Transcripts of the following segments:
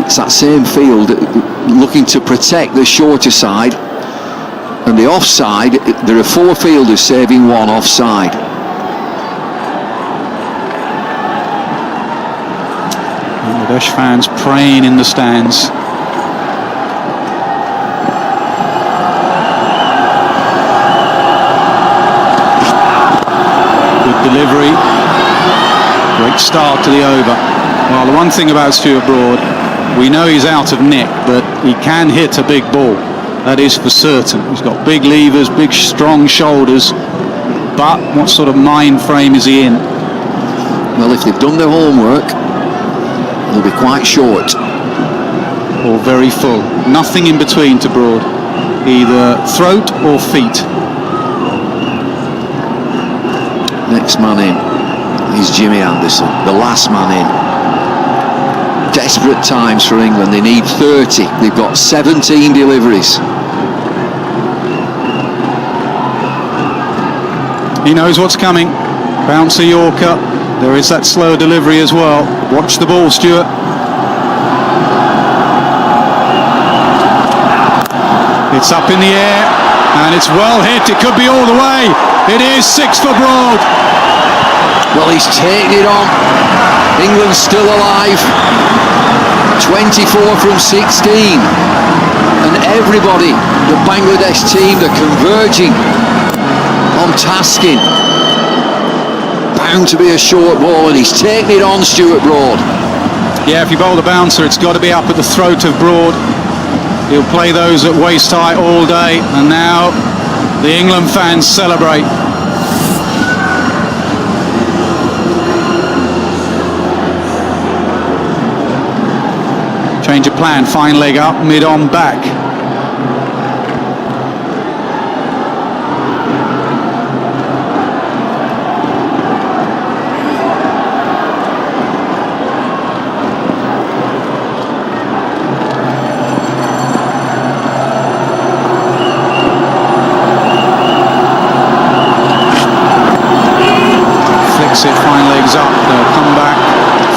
It's that same field looking to protect the shorter side. And the offside, there are 4 fielders saving 1 offside. Bangladesh fans praying in the stands. Good delivery. Great start to the over. Well, the one thing about Stuart Broad, we know he's out of nick, but he can hit a big ball. That is for certain. He's got big levers, big strong shoulders, but what sort of mind frame is he in? Well, if they've done their homework, they'll be quite short. Or very full. Nothing in between to Broad. Either throat or feet. Next man in is Jimmy Anderson, the last man in. Desperate times for England. They need 30. They've got 17 deliveries. He knows what's coming. Bouncer Yorker. There is that slow delivery as well. Watch the ball, Stuart. It's up in the air and it's well hit. It could be all the way. It is 6 for Broad. Well, he's taken it on. England's still alive. 24 from 16. And everybody, the Bangladesh team, they're converging on Taskin. Bound to be a short ball, and he's taken it on, Stuart Broad. Yeah, if you bowl the bouncer, it's got to be up at the throat of Broad. He'll play those at waist high all day, and now the England fans celebrate. Change of plan, fine leg up, mid-on back. Flicks it, fine legs up, they'll come back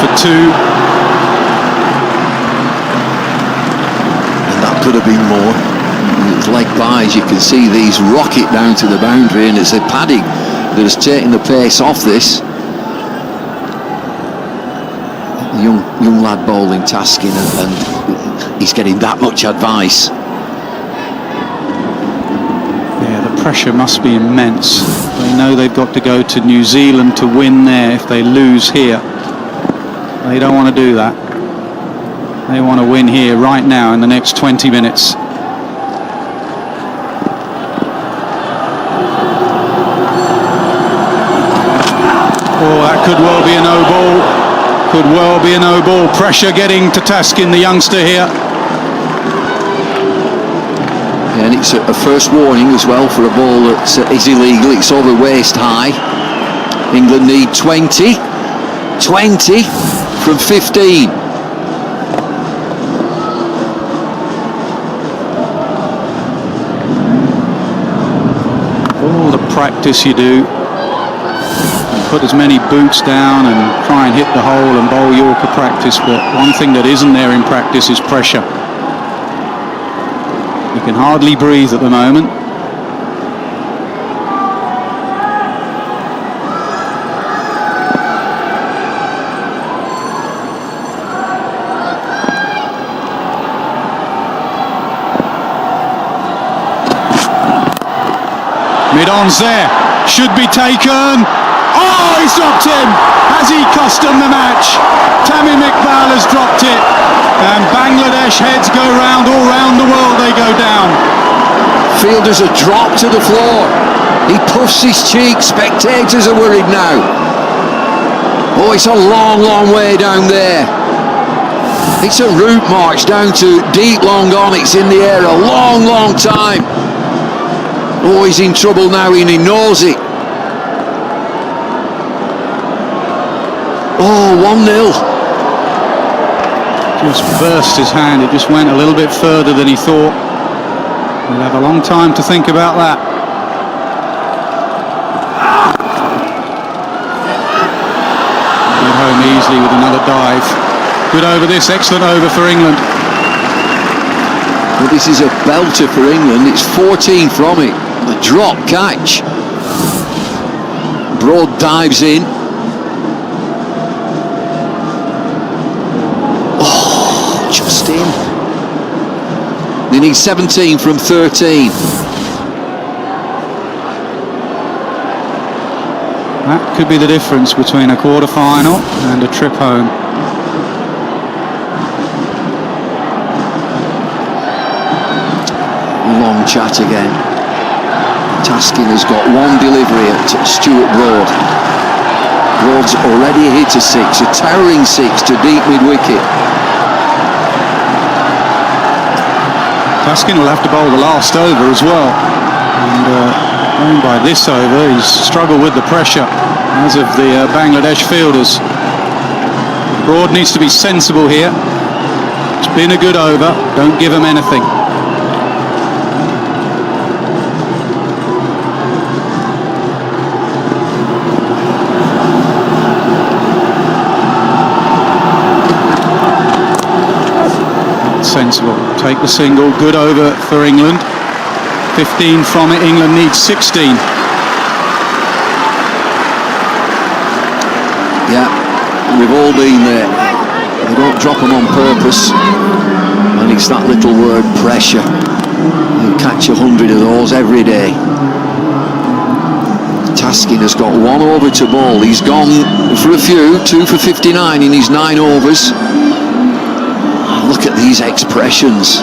for 2. Could have been more. It's leg byes, you can see these rocket down to the boundary, and it's a padding that has taken the pace off this. The young lad bowling Taskin, and he's getting that much advice. Yeah, the pressure must be immense. They know they've got to go to New Zealand to win there. If they lose here, they don't want to do that. They want to win here right now in the next 20 minutes. Oh, that could well be a no ball. Could well be a no ball. Pressure getting to Taskin, the youngster here. Yeah, and it's a first warning as well for a ball that is illegal. It's over waist high. England need 20. 20 from 15. Practice you do, put as many boots down and try and hit the hole and bowl Yorker practice, but one thing that isn't there in practice is pressure. You can hardly breathe at the moment. Mid-on's there, should be taken. Oh, he's dropped him. Has he cost them the match? Tamim Iqbal has dropped it. And Bangladesh heads go round, all round the world they go down. Fielders are dropped to the floor. He puffs his cheek, spectators are worried now. Oh, it's a long, long way down there. It's a route march down to deep long on, it's in the air a long, long time. Oh, he's in trouble now and he knows it. Oh, 1-0. Just burst his hand. It just went a little bit further than he thought. He'll have a long time to think about that. Get home easily with another dive. Good over this, excellent over for England. Well, this is a belter for England. It's 14 from it. A drop catch. Broad dives in. Oh, just in. They need 17 from 13. That could be the difference between a quarter-final and a trip home. Long chat again. Taskin has got one delivery at Stuart Broad. Broad's already hit a six, a towering six to deep mid-wicket. Taskin will have to bowl the last over as well. And going by this over, he's struggled with the pressure, as of the Bangladesh fielders. Broad needs to be sensible here. It's been a good over. Don't give him anything. Sensible. Take the single. Good over for England. 15 from it. England needs 16. Yeah, we've all been there. They don't drop them on purpose. And it's that little word, pressure. You catch 100 of those every day. Taskin has got one over to bowl. He's gone for a few, 2 for 59 in his 9 overs. Look at these expressions.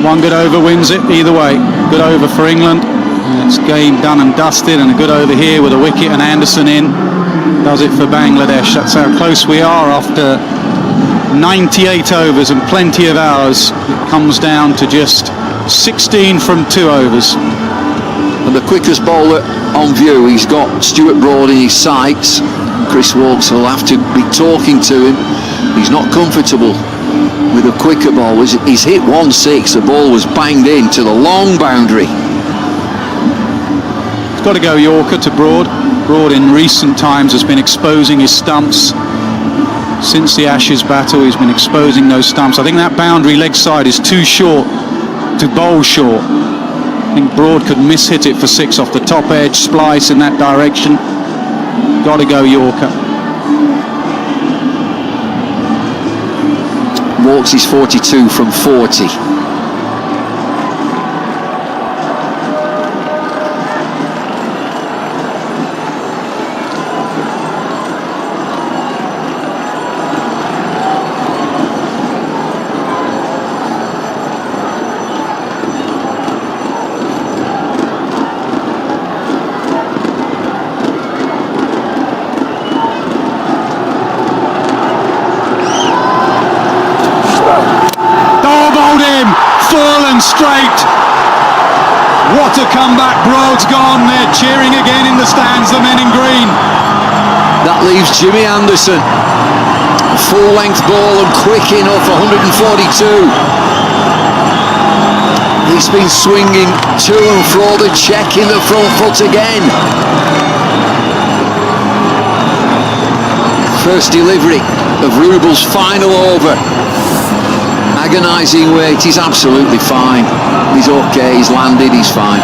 One good over wins it either way. Good over for England. It's game done and dusted, and a good over here with a wicket and Anderson in does it for Bangladesh. That's how close we are after 98 overs and plenty of hours. It comes down to just 16 from 2 overs. And the quickest bowler on view, he's got Stuart Broad in his sights. Chris Woakes will have to be talking to him. He's not comfortable with a quicker ball. He's hit 1-6. The ball was banged in to the long boundary. It's got to go Yorker to Broad. Broad in recent times has been exposing his stumps. Since the Ashes battle, he's been exposing those stumps. I think that boundary leg side is too short to bowl short. I think Broad could miss-hit it for 6 off the top edge, splice in that direction. Got to go Yorker. Woakes is 42 from 40. Straight. What a comeback. Broad's gone. They're cheering again in the stands, the men in green. That leaves Jimmy Anderson. A full-length ball and quick enough, 142. He's been swinging to and fro, the check in the front foot again. First delivery of Rubel's final over. Agonising weight, he's absolutely fine. He's okay, he's landed, he's fine.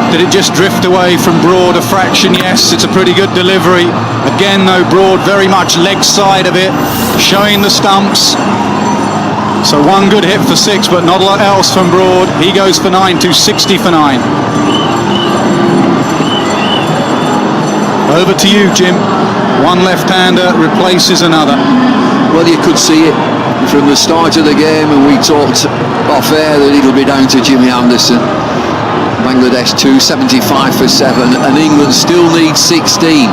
Did it just drift away from Broad a fraction? Yes, it's a pretty good delivery. Again though, Broad very much leg side of it, showing the stumps. So one good hit for 6, but not a lot else from Broad. He goes for 9, 260 for 9. Over to you, Jim. One left-hander replaces another. Well, you could see it from the start of the game, and we talked off air that it'll be down to Jimmy Anderson. Bangladesh 275 for 7, and England still needs 16.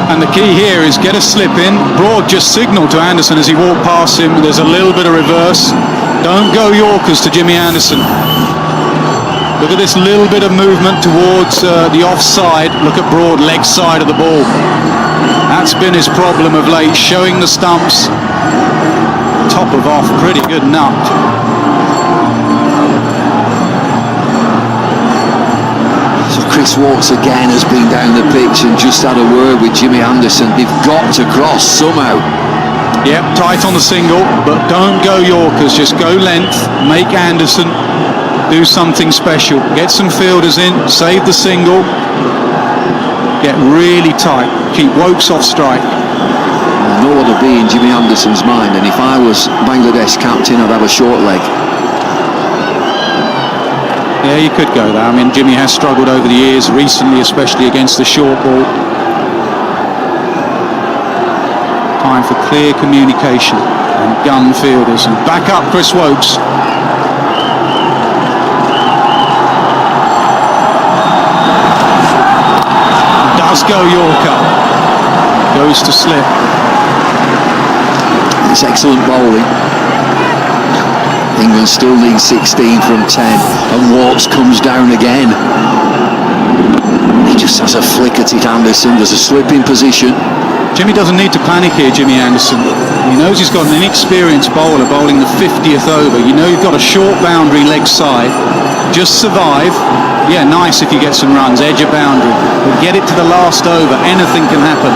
And the key here is get a slip in. Broad just signalled to Anderson as he walked past him. There's a little bit of reverse. Don't go Yorkers to Jimmy Anderson. Look at this little bit of movement towards the offside. Look at Broad, leg side of the ball. That's been his problem of late, showing the stumps. Top of off, pretty good nut. Chris Woakes again has been down the pitch and just had a word with Jimmy Anderson. They've got to cross somehow. Yep, tight on the single, but don't go Yorkers, just go length, make Anderson do something special. Get some fielders in, save the single, get really tight, keep Woakes off strike. I know what'll be in Jimmy Anderson's mind, and if I was Bangladesh captain, I'd have a short leg. Yeah, you could go there. I mean, Jimmy has struggled over the years, recently especially against the short ball. Time for clear communication and gun fielders. And back up Chris Woakes. Does go Yorker. Goes to slip. It's excellent bowling. England still need 16 from 10, and Woakes comes down again. He just has a flick at it, Anderson. There's a slip in position. Jimmy doesn't need to panic here, Jimmy Anderson. He knows he's got an inexperienced bowler bowling the 50th over. You know you've got a short boundary leg side. Just survive. Yeah, nice if you get some runs, edge of boundary. But get it to the last over. Anything can happen.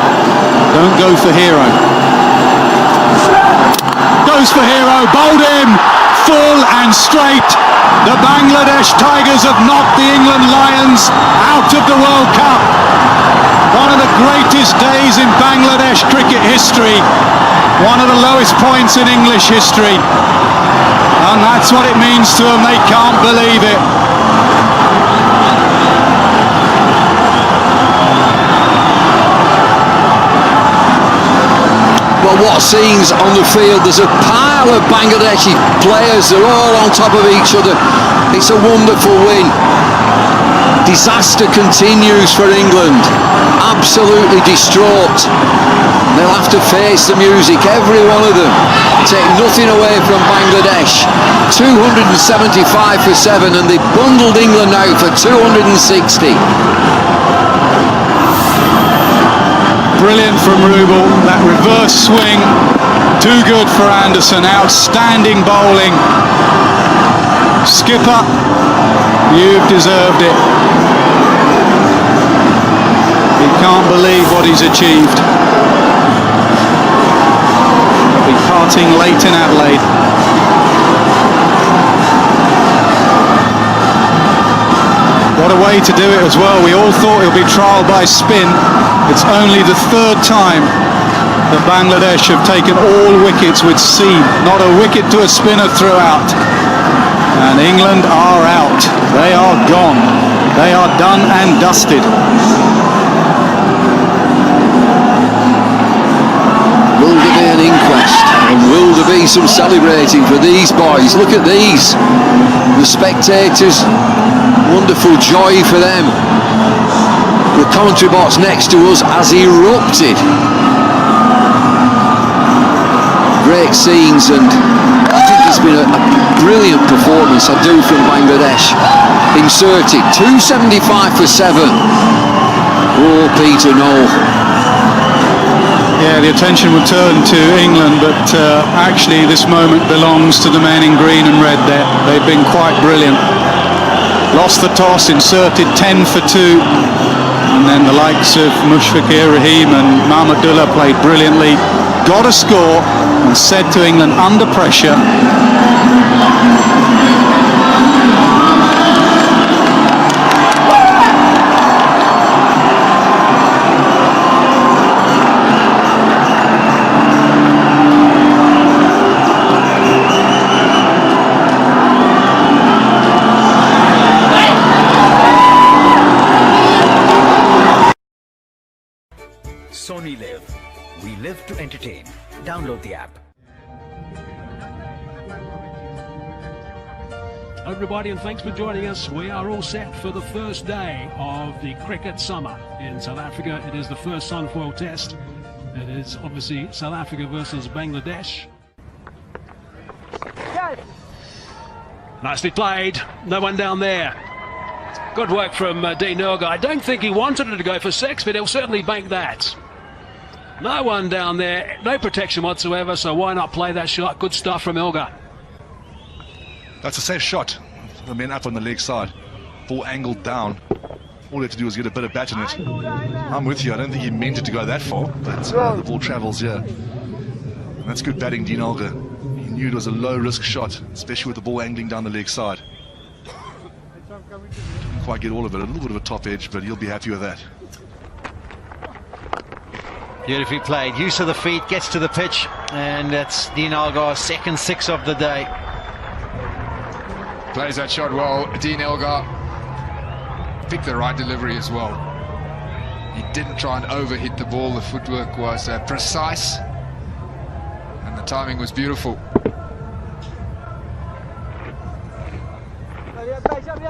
Don't go for hero. Goes for hero. Bowled him. Full and straight. The Bangladesh Tigers have knocked the England Lions out of the World Cup. One of the greatest days in Bangladesh cricket history. One of the lowest points in English history. And that's what it means to them. They can't believe it. Well, what scenes on the field. There's a pile of Bangladeshi players. They're all on top of each other. It's a wonderful win. Disaster continues for England. Absolutely distraught. They'll have to face the music, every one of them. Take nothing away from Bangladesh. 275 for 7, and they bundled England out for 260. Brilliant from Rubel, that reverse swing, too good for Anderson, outstanding bowling. Skipper, you've deserved it. He can't believe what he's achieved. He'll be parting late in Adelaide. What a way to do it as well. We all thought he'll be trialled by spin. It's only the third time that Bangladesh have taken all wickets with seam. Not a wicket to a spinner throughout. And England are out. They are gone. They are done and dusted. Will there be an inquest? And will there be some celebrating for these boys? Look at these. The spectators. Wonderful joy for them. The commentary box next to us has erupted. Great scenes, and I think it's been a brilliant performance, I do, from Bangladesh. Inserted 275 for 7. Oh, Peter, no. Yeah, the attention will turn to England, but actually this moment belongs to the men in green and red there. They've been quite brilliant. Lost the toss, inserted 10 for 2, and then the likes of Mushfiqur Rahim and Mahmudullah played brilliantly, got a score, and said to England under pressure, Sony Live. We live to entertain. Download the app. Everybody, and thanks for joining us. We are all set for the first day of the cricket summer in South Africa. It is the first Sunfoil test. It is obviously South Africa versus Bangladesh. Nicely played. No one down there. Good work from Dean Elgar. I don't think he wanted it to go for 6, but he'll certainly bank that. No one down there, no protection whatsoever, so why not play that shot? Good stuff from Elgar. That's a safe shot. The men up on the leg side. Full angled down. All he had to do was get a bit of bat in it. I'm with you. I don't think he meant it to go that far, but the ball travels here. And that's good batting, Dean Elgar. He knew it was a low-risk shot, especially with the ball angling down the leg side. Didn't quite get all of it. A little bit of a top edge, but he'll be happy with that. Beautifully played. Use of the feet, gets to the pitch, and that's Dean Elgar's second 6 of the day. Plays that shot well. Dean Elgar picked the right delivery as well. He didn't try and overhit the ball. The footwork was precise, and the timing was beautiful.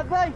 Play.